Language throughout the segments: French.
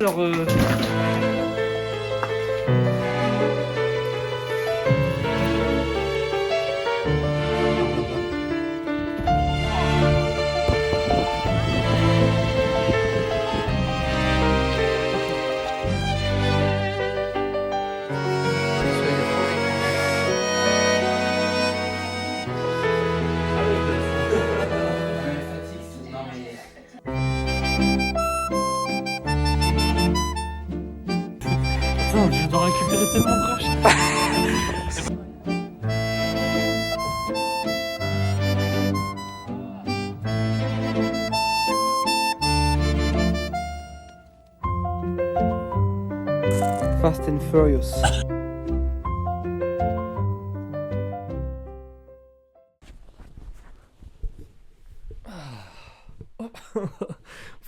leur... Attends, je dois récupérer tellement de rush. Fast and Furious.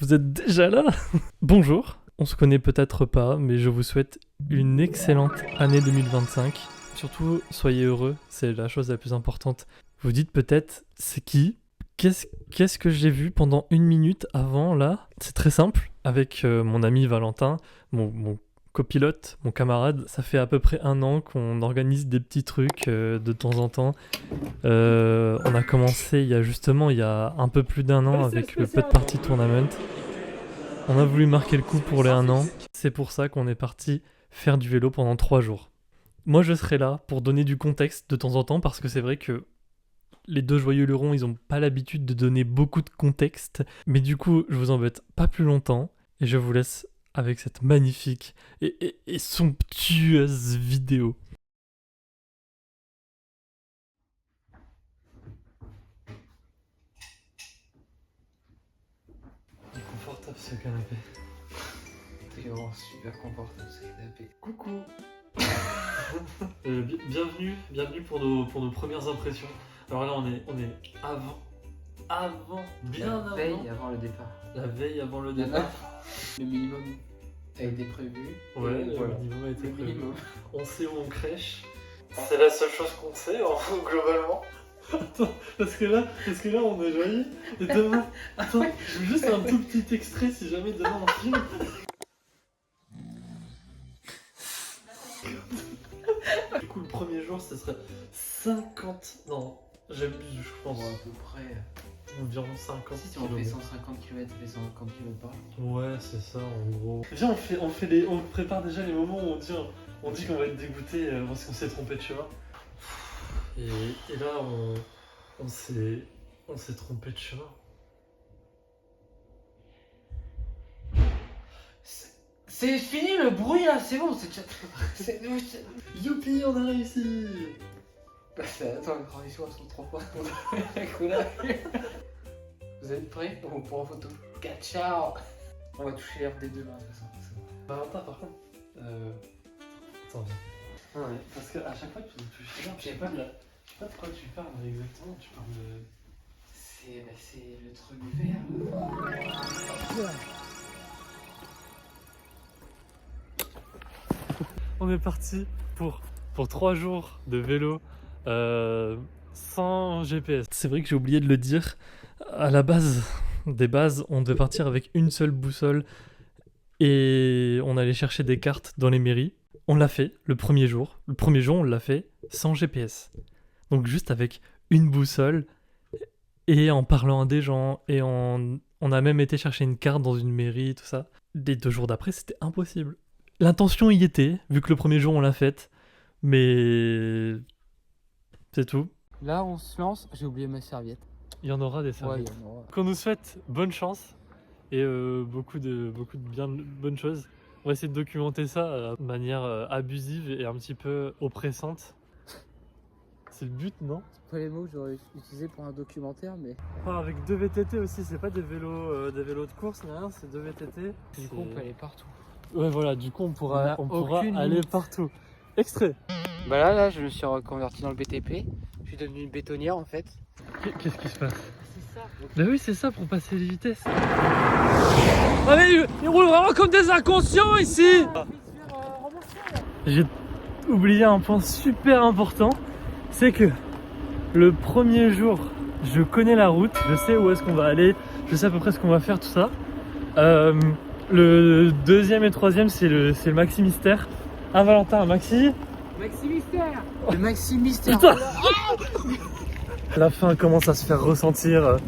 Vous êtes déjà là? Bonjour, on se connaît peut-être pas, mais je vous souhaite une excellente année 2025. Surtout, soyez heureux, c'est la chose la plus importante. Vous dites peut-être, c'est qui? Qu'est-ce que j'ai vu pendant une minute avant là? C'est très simple, avec mon ami Valentin, mon copilote, mon camarade, ça fait à peu près 1 an qu'on organise des petits trucs de temps en temps. On a commencé il y a un peu plus d'1 an avec le Putt Party Tournament. On a voulu marquer le coup pour les 1 an. C'est pour ça qu'on est parti faire du vélo pendant 3 jours. Moi je serai là pour donner du contexte de temps en temps parce que c'est vrai que les deux joyeux lurons ils ont pas l'habitude de donner beaucoup de contexte. Mais du coup je vous embête pas plus longtemps et je vous laisse avec cette magnifique et somptueuse vidéo. Il est confortable ce canapé. C'est vraiment super confortable ce canapé. Coucou. Bienvenue pour nos premières impressions. Alors là on est avant, bien La avant. veille avant le départ. La veille avant le départ. Le minimum a été prévu. Ouais, Et le voilà. minimum a été Le prévu. minimum. On sait où on crèche. C'est la seule chose qu'on sait globalement. Attends, parce que là on est joyeux. Et demain, attends, je veux juste un tout petit extrait si jamais demain on filme. Du coup, le premier jour, ce serait 50. Non, j'abuse, je pense. Bon, à peu près. Environ 50. Si on fait 150 km, ça fait 150 km par an. Ouais, c'est ça, en gros. Viens, on prépare déjà les moments où on dit qu'on va être dégoûté parce qu'on s'est trompé de chemin. Et là, on s'est trompé de chemin. C'est fini le bruit là, c'est bon, c'est déjà. Youpi, on a réussi! Attends, les transitions sont trop fortes pour la couleur. Vous êtes prêts pour la photo? Ciao. On va toucher l'herbe des deux mains de toute façon. C'est bon. Valentin, par contre. Attends, viens. Ouais. Parce qu'à chaque fois que tu touches l'herbe, je sais pas de quoi tu parles exactement. Tu parles de. C'est le truc vert. On est parti pour 3 jours de vélo sans GPS. C'est vrai que j'ai oublié de le dire. À la base des bases, on devait partir avec une seule boussole et on allait chercher des cartes dans les mairies. On l'a fait le premier jour. Le premier jour, on l'a fait sans GPS. Donc juste avec une boussole et en parlant à des gens et on a même été chercher une carte dans une mairie, tout ça. Les 2 jours d'après, c'était impossible. L'intention y était, vu que le premier jour on l'a faite, mais c'est tout. Là, on se lance. J'ai oublié ma serviette. Il y en aura des Ouais, serviettes. il y en aura. Qu'on nous souhaite bonne chance et beaucoup de bonnes choses. On va essayer de documenter ça de manière abusive et un petit peu oppressante. C'est le but, non? C'est pas les mots que j'aurais utilisés pour un documentaire, mais. Enfin, avec 2 VTT aussi, c'est pas des vélos de course, ni rien, c'est 2 VTT. Du coup, on peut aller partout. Ouais, voilà, du coup, on pourra aucune aller limite. partout. Extrait. Bah là, je me suis reconverti dans le BTP. Je suis devenu une bétonnière en fait. Qu'est-ce qui se passe? C'est ça. Bah oui, c'est ça pour passer les vitesses. Allez, ils roulent vraiment comme des inconscients ici. J'ai oublié un point super important, c'est que le premier jour, je connais la route, je sais où est-ce qu'on va aller, je sais à peu près ce qu'on va faire, tout ça. Le deuxième et troisième, c'est le Maxi Mystère. Un Valentin, un Maxi. Maxi Mystère. Le Maxi Mystère. Putain. La fin commence à se faire ressentir.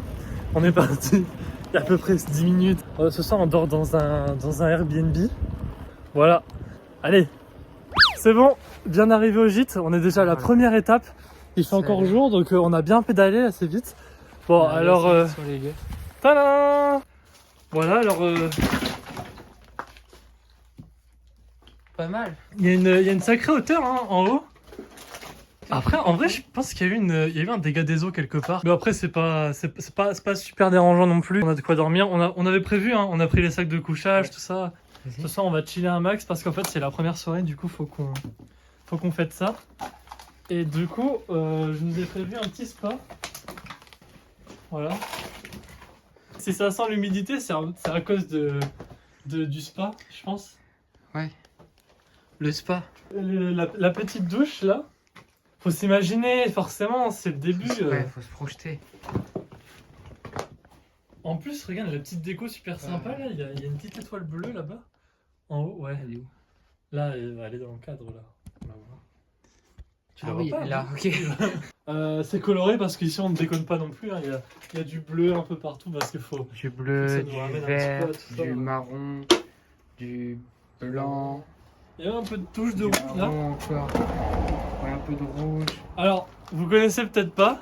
On est parti il y a à peu près 10 minutes. Ce soir, on dort dans un Airbnb. Voilà. Allez, c'est bon. Bien arrivé au gîte. On est déjà à la première étape. Il fait encore jour, donc on a bien pédalé assez vite. Bon, alors... Tadam! Voilà, alors... Pas mal. Il y a une sacrée hauteur hein, en haut. Après, en vrai, je pense qu'il y a eu un dégât des eaux quelque part. Mais après, c'est pas super dérangeant non plus. On a de quoi dormir. On avait prévu, hein, on a pris les sacs de couchage, tout ça. Ce soir, on va chiller un max parce qu'en fait, c'est la première soirée. Du coup, faut qu'on fête ça. Et du coup, je nous ai prévu un petit spa. Voilà. Si ça sent l'humidité, c'est à cause du spa, je pense. Ouais. Le spa. La petite douche là. Faut s'imaginer, forcément, c'est le début. Ouais, faut se projeter. En plus, regarde la petite déco super sympa là. Il y a une petite étoile bleue là-bas. En haut, ouais. Elle est où? Là, elle est dans le cadre là. On la voit. Tu la vois pas, là, ok. C'est coloré parce qu'ici on ne déconne pas non plus. Hein. Il y a du bleu un peu partout parce qu'il faut. Du bleu, du vert, du marron, du blanc. Il y a un peu de touche de rouge là. Encore. Ouais, un peu de rouge. Alors, vous connaissez peut-être pas,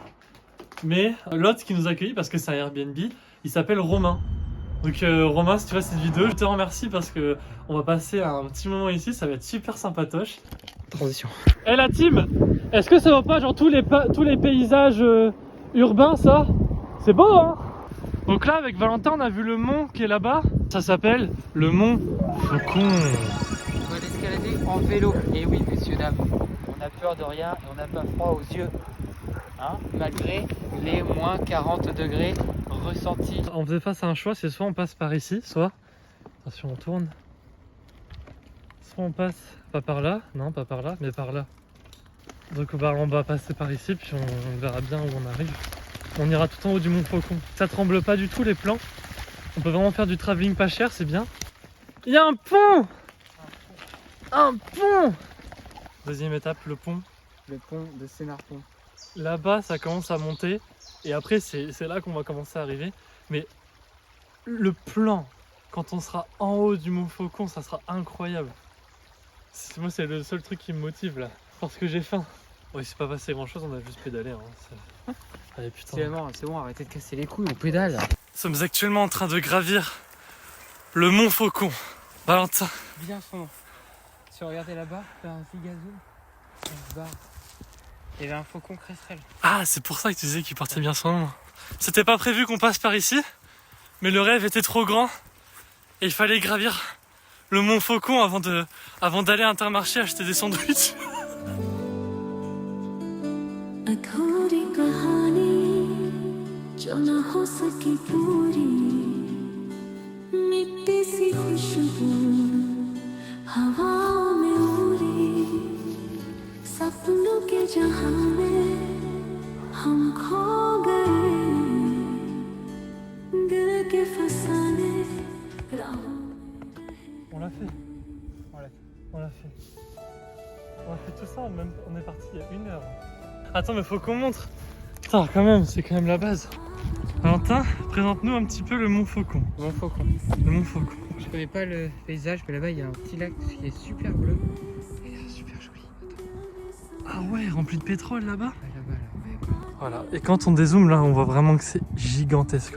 mais l'hôte qui nous a accueillis, parce que c'est un Airbnb, il s'appelle Romain. Donc Romain, si tu vois cette vidéo, je te remercie parce que on va passer un petit moment ici, ça va être super sympatoche. Transition. Eh la team, est-ce que ça va pas genre tous les paysages urbains ça? C'est beau hein? Donc là avec Valentin on a vu le mont qui est là-bas, ça s'appelle le mont Faucon. On va l'escalader en vélo. Et oui messieurs dames, on a peur de rien et on n'a pas froid aux yeux. Hein, malgré les moins 40 degrés ressentis. On faisait face à un choix, c'est soit on passe par ici, soit... Attention on tourne. Soit on passe, pas par là, non pas par là, mais par là. Donc on va passer par ici, puis on verra bien où on arrive. On ira tout en haut du mont Faucon. Ça tremble pas du tout les plans. On peut vraiment faire du travelling pas cher, c'est bien. Il y a un pont! Un pont! Deuxième étape, le pont. Le pont de Sénarpont. Là-bas, ça commence à monter. Et après, c'est là qu'on va commencer à arriver. Mais le plan, quand on sera en haut du mont Faucon, ça sera incroyable. Moi, c'est le seul truc qui me motive là. Parce que j'ai faim. Oui, c'est pas passé grand-chose, on a juste pédalé. Hein. Allez, putain. C'est bon, arrêtez de casser les couilles, on pédale. Nous sommes actuellement en train de gravir le mont Faucon. Valentin. Bien son nom. Si vous regardez là-bas, faire un petit gazou, on se barre. Il y avait un faucon cresserelle. Ah, c'est pour ça que tu disais qu'il portait bien son nom. C'était pas prévu qu'on passe par ici, mais le rêve était trop grand et il fallait gravir le mont Faucon avant d'aller à Intermarché acheter des sandwichs. On a fait tout ça, on est parti il y a 1 heure. Attends, mais faut qu'on montre. Putain, quand même, c'est quand même la base. Valentin, présente-nous un petit peu le mont Faucon. Le mont Faucon. Le mont Faucon. Je connais pas le paysage, mais là-bas il y a un petit lac qui est super bleu. Et c'est super joli. Ah ouais, rempli de pétrole là-bas. Ouais, là-bas, là. Ouais. Voilà, et quand on dézoome là, on voit vraiment que c'est gigantesque.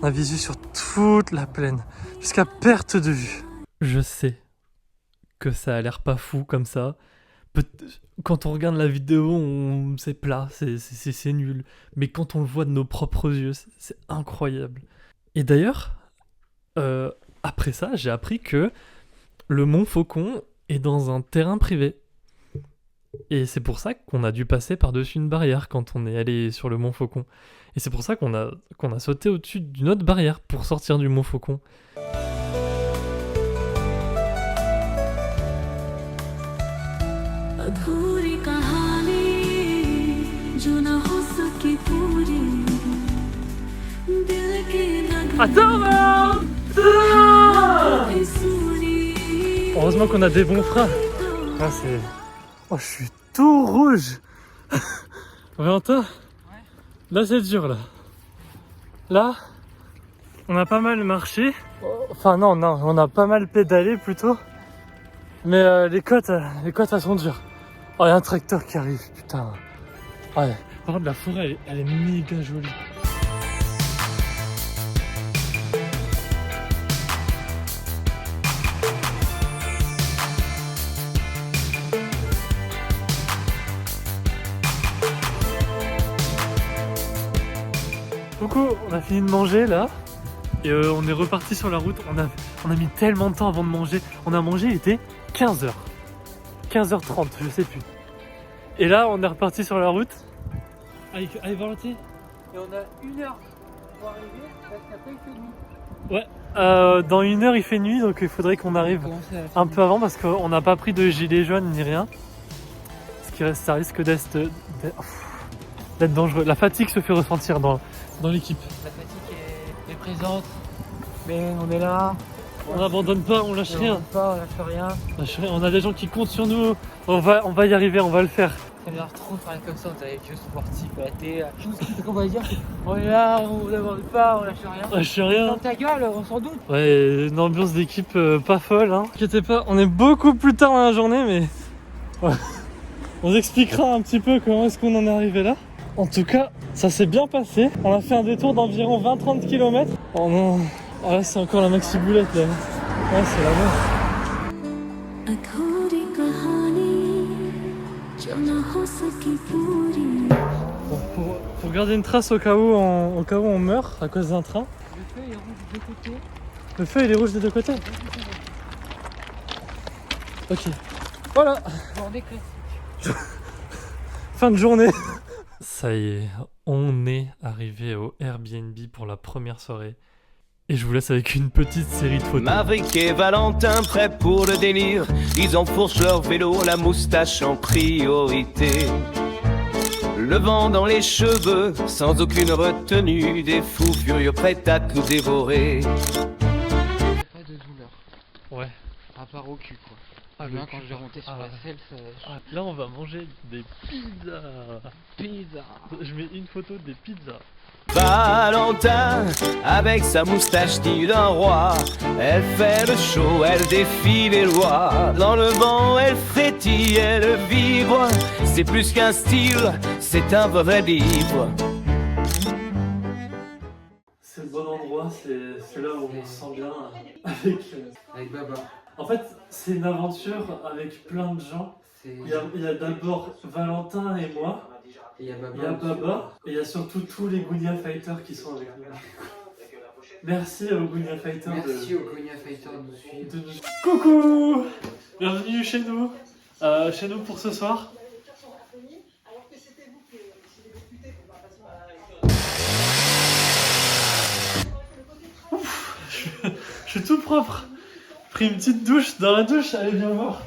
On a visu sur toute la plaine, jusqu'à perte de vue. Je sais que ça a l'air pas fou comme ça. Quand on regarde la vidéo, c'est plat, c'est nul. Mais quand on le voit de nos propres yeux, c'est incroyable. Et d'ailleurs, après ça, j'ai appris que le mont Faucon est dans un terrain privé. Et c'est pour ça qu'on a dû passer par-dessus une barrière quand on est allé sur le mont Faucon. Et c'est pour ça qu'on a sauté au-dessus d'une autre barrière pour sortir du mont Faucon. Attends, Heureusement qu'on a des bons freins. Ah, c'est... Oh, je suis tout rouge. Valentin, là c'est dur là. Là, on a pas mal marché. Enfin non, on a pas mal pédalé plutôt. Mais les côtes elles sont dures. Oh, il y a un tracteur qui arrive, putain. Ouais. Par contre, la forêt, elle est méga jolie. Coucou, on a fini de manger là. Et on est reparti sur la route. On a mis tellement de temps avant de manger. On a mangé, il était 15h. 15h30, je sais plus. Et là, on est reparti sur la route. Allez, Valentin. Et on a 1 heure pour arriver parce qu'après il fait nuit. Ouais, dans 1 heure il fait nuit, donc il faudrait qu'on arrive un peu avant parce qu'on n'a pas pris de gilet jaune ni rien. Ça risque d'être dangereux. La fatigue se fait ressentir dans l'équipe. La fatigue est présente, mais on est là. On n'abandonne pas, on lâche rien. On lâche rien. On a des gens qui comptent sur nous. On va y arriver, on va le faire. Ça a l'air trop de parler comme ça, on dirait vieux sportif à la télé. Ce qu'on va dire, on est là, on n'abandonne pas, on lâche rien. On lâche rien. Dans ta gueule, on s'en doute. Ouais, une ambiance d'équipe pas folle. Hein. Inquiétez pas, on est beaucoup plus tard dans la journée, mais ouais. On vous expliquera un petit peu comment est-ce qu'on en est arrivé là. En tout cas, ça s'est bien passé. On a fait un détour d'environ 20-30 km. Oh non, oh là c'est encore la maxi boulette là. Ouais, c'est la merde. Bon, pour garder une trace au cas où on meurt à cause d'un train. Le feu est rouge des deux côtés. Le feu il est rouge des deux côtés. Ok. Voilà. Journée classique. Fin de journée. Ça y est, on est arrivé au Airbnb pour la première soirée. Et je vous laisse avec une petite série de photos. Maverick et Valentin prêts pour le délire. Ils enfourchent leur vélo, la moustache en priorité. Le vent dans les cheveux, sans aucune retenue. Des fous furieux prêts à tout dévorer. Pas de douleur, Ouais. à part au cul quoi. Ah, Là, quand je vais monter sur la selle, ça... Là, on va manger des pizzas. Pizza. Je mets une photo des pizzas. Valentin, avec sa moustache digne d'un roi, elle fait le show, elle défie les lois. Dans le vent, elle frétille, elle vibre. C'est plus qu'un style, c'est un vrai livre. C'est le bon endroit, c'est là où on se sent bien Avec Baba. En fait, c'est une aventure avec plein de gens. Il y a d'abord Valentin et moi. Et il y a Baba. Il y a Baba. Et il y a surtout tous les Gounia Fighters qui sont avec nous. Merci aux Gounia Fighters. Merci aux Gounia Fighters de nous suivre. Coucou. Bienvenue chez nous. Chez nous pour ce soir. Je suis tout propre. Pris une petite douche dans la douche, allez bien voir.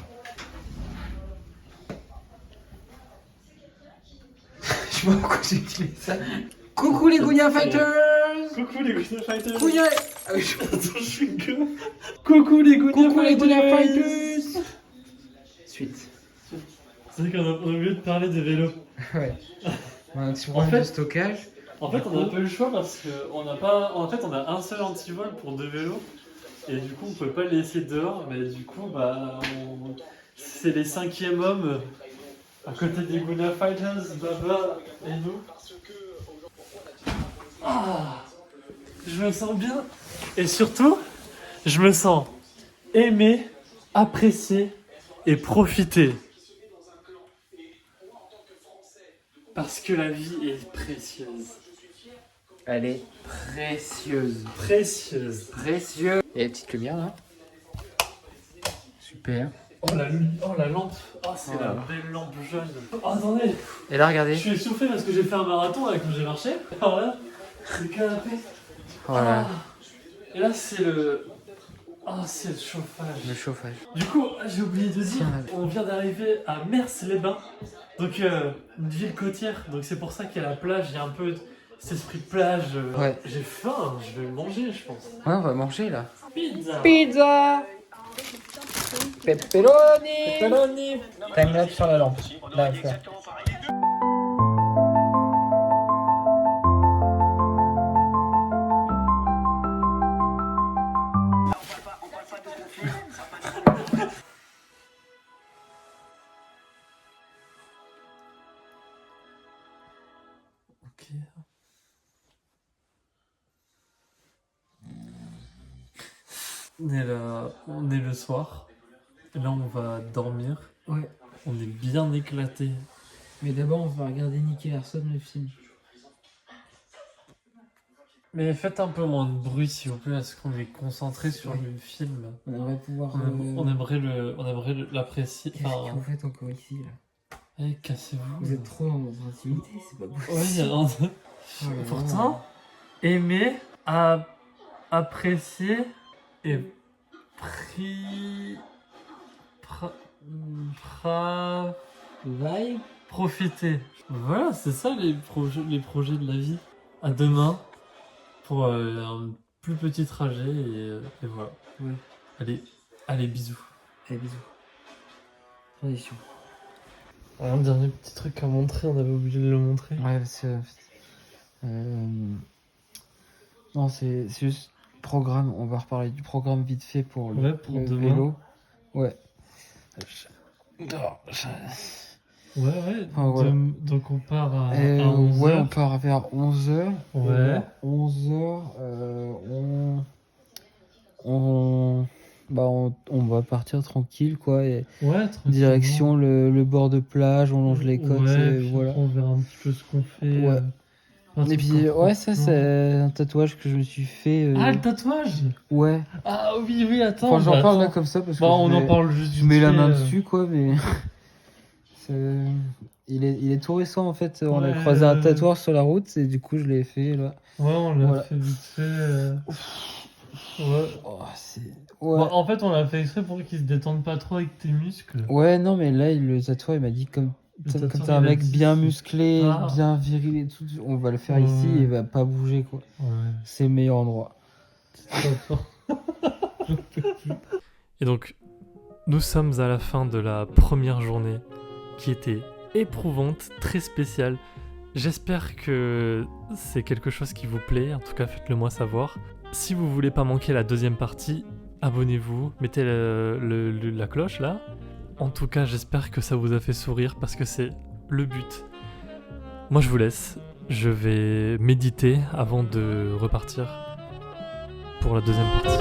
Je sais pas pourquoi j'ai utilisé ça. Coucou les Gounia Fighters. Coucou les Gounia Fighters. Gounia. Attends, je suis gueule. Coucou les Gounia Fighters. Suite. C'est vrai qu'on a oublié de parler des vélos. Ouais. On a un petit En problème fait- de stockage. En fait, on n'a pas eu le choix parce qu'on n'a pas. En fait, on a un seul antivol pour 2 vélos. Et du coup, on peut pas le laisser dehors. Mais du coup, c'est les 5e hommes à côté des Gounia Fighters, Baba et nous. Ah, je me sens bien. Et surtout, je me sens aimé, apprécié et profité. Parce que la vie est précieuse. Elle est précieuse. Précieuse. Précieux. Et la petite lumière là. Super. Oh la lampe. Oh, c'est Oh la là. belle lampe jaune. Oh, attendez. Et là, Je regardez. suis essoufflé parce que j'ai fait un marathon là, comme j'ai marché. Alors là, le canapé. Voilà. Ah. Et là, c'est le... Ah, c'est le chauffage. Le chauffage. Du coup, j'ai oublié de dire, Tiens. on vient d'arriver à Mers-les-Bains. Donc, une ville côtière. Donc, c'est pour ça qu'il y a la plage. Il y a un peu cet esprit plage. Ouais. J'ai faim, je vais manger, je pense. Ouais, on va manger là. Pizza. Pizza. Pepperoni. Pepperoni. Timelapse sur la lampe. Là, à faire. Ok. On est le soir. Et là, on va dormir. Ouais. On est bien éclaté. Mais d'abord, on va regarder Nicky Larson, le film. Mais faites un peu moins de bruit, s'il vous plaît, parce qu'on est concentré sur Ouais. le film. On aimerait pouvoir. On aimerait l'apprécier. Qu'est-ce que vous faites encore ici là? Eh, cassez-vous. Vous êtes trop dans votre intimité, c'est pas possible. Ouais, il y a un... Oh là là. Pourtant, aimer, apprécier et profiter. Voilà, c'est ça les projets de la vie. À demain pour un plus petit trajet et voilà. Ouais. Allez, bisous. Allez, bisous. Transition. Un dernier petit truc à montrer, on avait oublié de le montrer. Ouais, parce que. Non, c'est juste programme. On va reparler du programme vite fait pour Ouais, pour le demain. vélo. Ouais. Ouais. Ah, voilà. Donc on part à Ouais, 11h. on part vers 11h. Ouais. 11h, on va partir tranquille, quoi. Et Ouais, tranquillement. direction le bord de plage, on longe les côtes, Ouais, et puis voilà. après, on verra un petit peu ce qu'on fait. Ouais. Un Et truc puis, en ouais, ça, franchement. c'est un tatouage que je me suis fait. Ah, le tatouage! Ouais. Ah oui, attends. Enfin, j'en bah, parle là attends. comme ça parce que Bah, on en parle juste je vite mets la fait, main dessus, quoi, mais. Il est tout récent en fait. On a Ouais, croisé un tatoueur sur la route et du coup, je l'ai fait là. Ouais, on l'a Voilà. fait vite fait. Ouais. Oh, c'est. Bon, Ouais. en fait, on l'a fait exprès pour qu'il se détende pas trop avec tes muscles. Ouais, non, mais là, le tatoueur, il m'a dit comme Le t'es tatoueur, un il a mec dit bien c'est- musclé, Ah. bien viril et tout, on va le faire Ouais. ici et il va pas bouger, quoi. Ouais. C'est le meilleur endroit. Et donc, nous sommes à la fin de la première journée qui était éprouvante, très spéciale. J'espère que c'est quelque chose qui vous plaît, en tout cas faites-le moi savoir. Si vous voulez pas manquer la deuxième partie, abonnez-vous, mettez la cloche là. En tout cas, j'espère que ça vous a fait sourire parce que c'est le but. Moi je vous laisse, je vais méditer avant de repartir pour la deuxième partie.